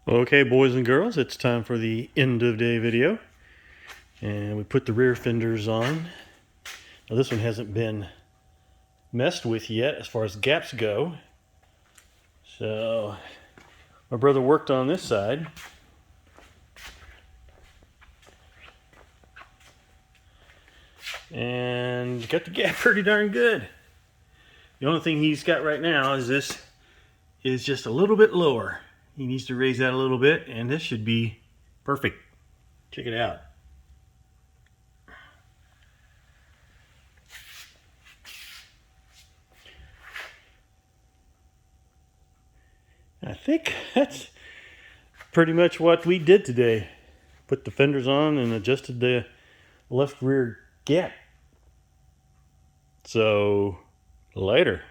Okay, boys and girls, it's time for the end of day video. And we put the rear fenders on. Now this one hasn't been messed with yet as far as gaps go. So my brother worked on this side. And got the gap pretty darn good. The only thing he's got right now is this is just a little bit lower. He needs to raise that a little bit, and this should be perfect. Check it out. I think that's pretty much what we did today. Put the fenders on and adjusted the left rear gap. So, later.